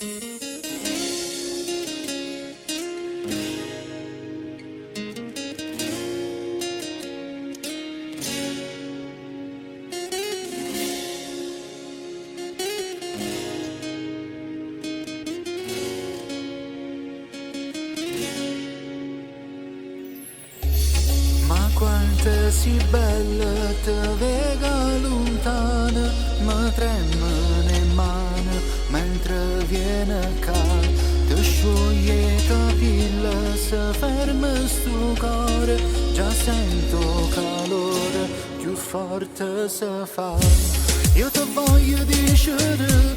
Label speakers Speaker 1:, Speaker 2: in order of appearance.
Speaker 1: Ma quanto si bella te vega lontana, ma tremano in mano mentre viene caldo, ti scioglie i capelli, se ferma sto cuore, già sento calore, più forte si fa. Io ti voglio dicere